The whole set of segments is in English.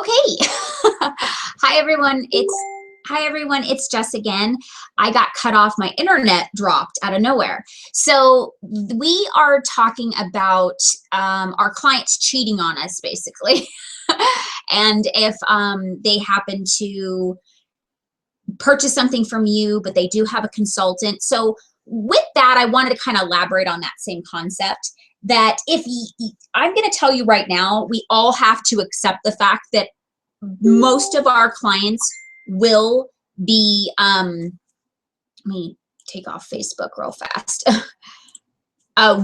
Okay. Hi everyone. It's Jess again. I got cut off. My internet dropped out of nowhere. So we are talking about our clients cheating on us, basically, and if they happen to purchase something from you, but they do have a consultant. So with that, I wanted to kind of elaborate on that same concept. That I'm going to tell you right now, we all have to accept the fact that most of our clients will be, let me take off Facebook real fast,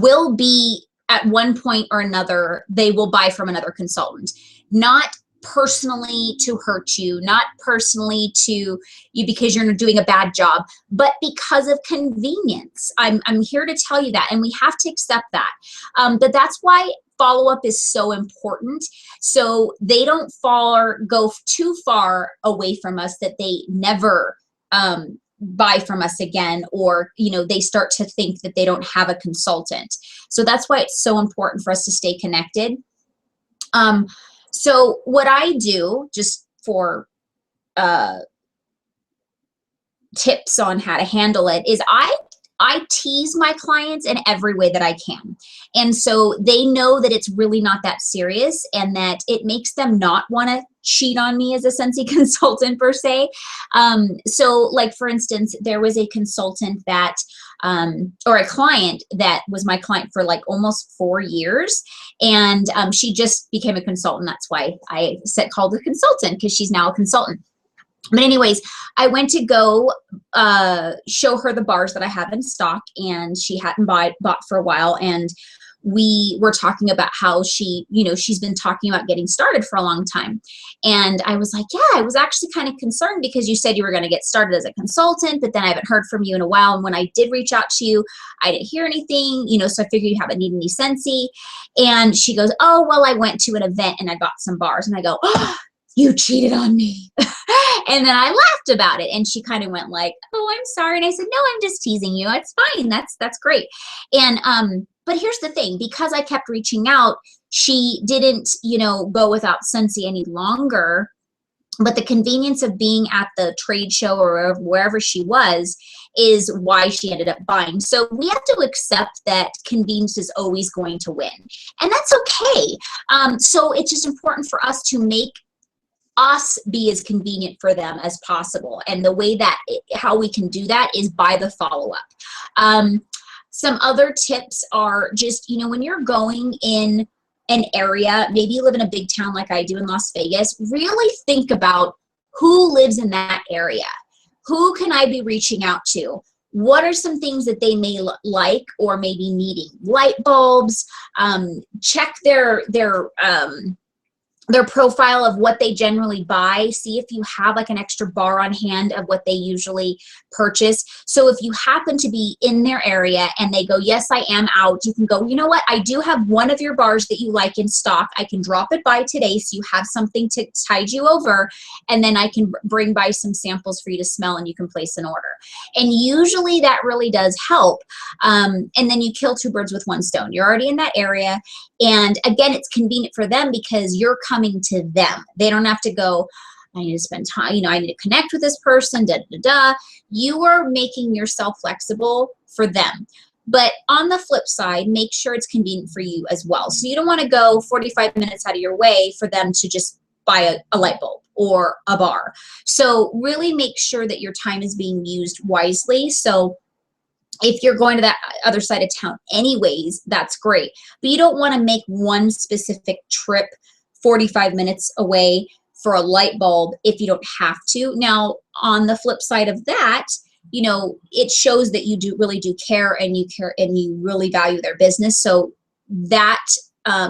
will be at one point or another, they will buy from another consultant. Not personally to hurt you, not personally to you because you're doing a bad job, but because of convenience. I'm here to tell you that, and we have to accept that. But that's why follow-up is so important, so they don't go too far away from us that they never buy from us again, or they start to think that they don't have a consultant. So that's why it's so important for us to stay connected. So what I do, just for tips on how to handle it, is I tease my clients in every way that I can. And so they know that it's really not that serious, and that it makes them not want to cheat on me as a Scentsy consultant per se. So like, for instance, there was a consultant that, or a client that was my client for like almost 4 years. And she just became a consultant. That's why I called her consultant, because she's now a consultant. But anyways, I went to go show her the bars that I have in stock, and she hadn't bought for a while. And we were talking about how she's been talking about getting started for a long time. And I was like, yeah, I was actually kind of concerned because you said you were going to get started as a consultant, but then I haven't heard from you in a while. And when I did reach out to you, I didn't hear anything, so I figured you haven't needed any Scentsy. And she goes, oh, well, I went to an event and I got some bars. And I go, oh, you cheated on me. And then I laughed about it, and she kind of went like, oh, I'm sorry. And I said, no, I'm just teasing you. It's fine. That's great. And, but here's the thing, because I kept reaching out, she didn't, go without Scentsy any longer. But the convenience of being at the trade show or wherever she was is why she ended up buying. So we have to accept that convenience is always going to win. And that's okay. So it's just important for us to make us be as convenient for them as possible. And the way that how we can do that is by the follow-up. Some other tips are just, when you're going in an area, maybe you live in a big town like I do in Las Vegas, really think about who lives in that area. Who can I be reaching out to? What are some things that they may like or may be needing? Light bulbs, check their profile of what they generally buy. See if you have like an extra bar on hand of what they usually purchase. So if you happen to be in their area and they go, yes, I am out, you can go, you know what, I do have one of your bars that you like in stock. I can drop it by today so you have something to tide you over, and then I can bring by some samples for you to smell, and you can place an order. And usually that really does help. And then you kill two birds with one stone. You're already in that area. And again, it's convenient for them because you're coming to them. They don't have to go, I need to spend time, I need to connect with this person, da, da, da. You are making yourself flexible for them. But on the flip side, make sure it's convenient for you as well. So you don't want to go 45 minutes out of your way for them to just buy a light bulb or a bar. So really make sure that your time is being used wisely. So if you're going to that other side of town anyways, that's great. But you don't want to make one specific trip 45 minutes away for a light bulb if you don't have to. Now, on the flip side of that, it shows that you really do care, and you really value their business. So that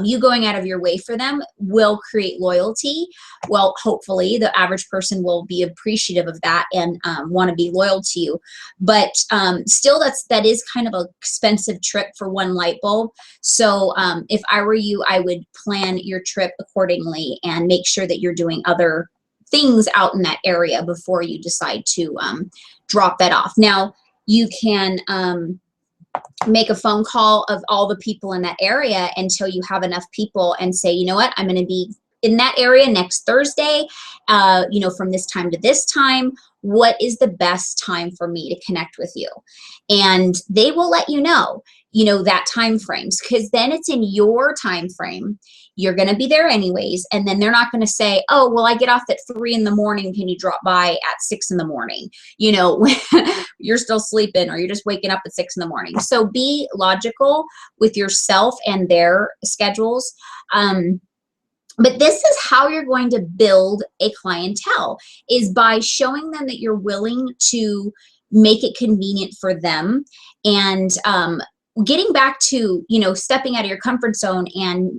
you going out of your way for them will create loyalty. Well, hopefully the average person will be appreciative of that and want to be loyal to you. But still, that is kind of an expensive trip for one light bulb. So if I were you, I would plan your trip accordingly and make sure that you're doing other things out in that area before you decide to drop that off. Now, you can make a phone call of all the people in that area until you have enough people and say, you know what, I'm going to be in that area next Thursday, you know, from this time to this time. What is the best time for me to connect with you? And they will let you know, that time frames, because then it's in your time frame. You're going to be there anyways. And then they're not going to say, oh, well, I get off at 3 in the morning. Can you drop by at 6 in the morning? You know, you're still sleeping or you're just waking up at 6 in the morning. So be logical with yourself and their schedules. But this is how you're going to build a clientele, is by showing them that you're willing to make it convenient for them. And getting back to, stepping out of your comfort zone and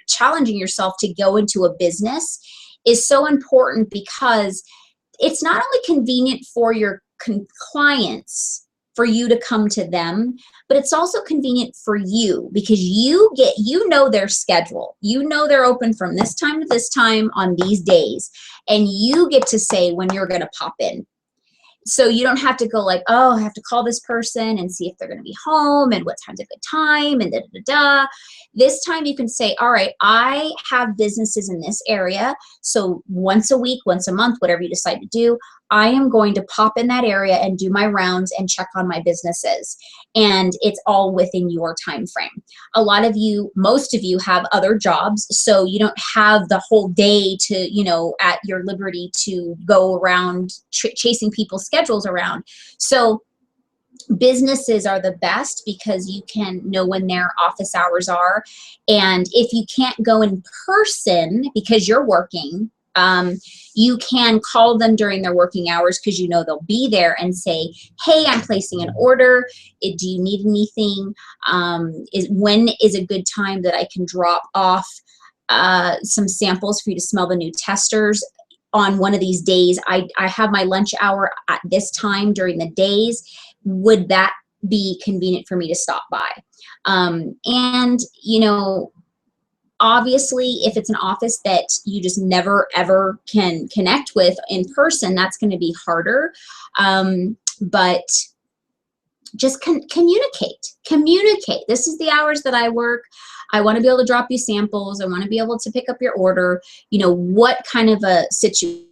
challenging yourself to go into a business is so important, because it's not only convenient for your clients for you to come to them, but it's also convenient for you, because you know their schedule. You know they're open from this time to this time on these days, and you get to say when you're going to pop in. So you don't have to go like, oh, I have to call this person and see if they're going to be home and what time's a good time and da da da. This time you can say, all right, I have businesses in this area. So once a week, once a month, whatever you decide to do, I am going to pop in that area and do my rounds and check on my businesses. And it's all within your time frame. A lot of you, most of you have other jobs, so you don't have the whole day to, at your liberty to go around chasing people's schedules around. So businesses are the best because you can know when their office hours are. And if you can't go in person because you're working, you can call them during their working hours, because you know they'll be there, and say, hey, I'm placing an order. Do you need anything? When is a good time that I can drop off some samples for you to smell the new testers? On one of these days, I have my lunch hour at this time during the days. Would that be convenient for me to stop by? And, obviously, if it's an office that you just never, ever can connect with in person, that's going to be harder. But just communicate. Communicate. This is the hours that I work. I want to be able to drop you samples. I want to be able to pick up your order. What kind of a situation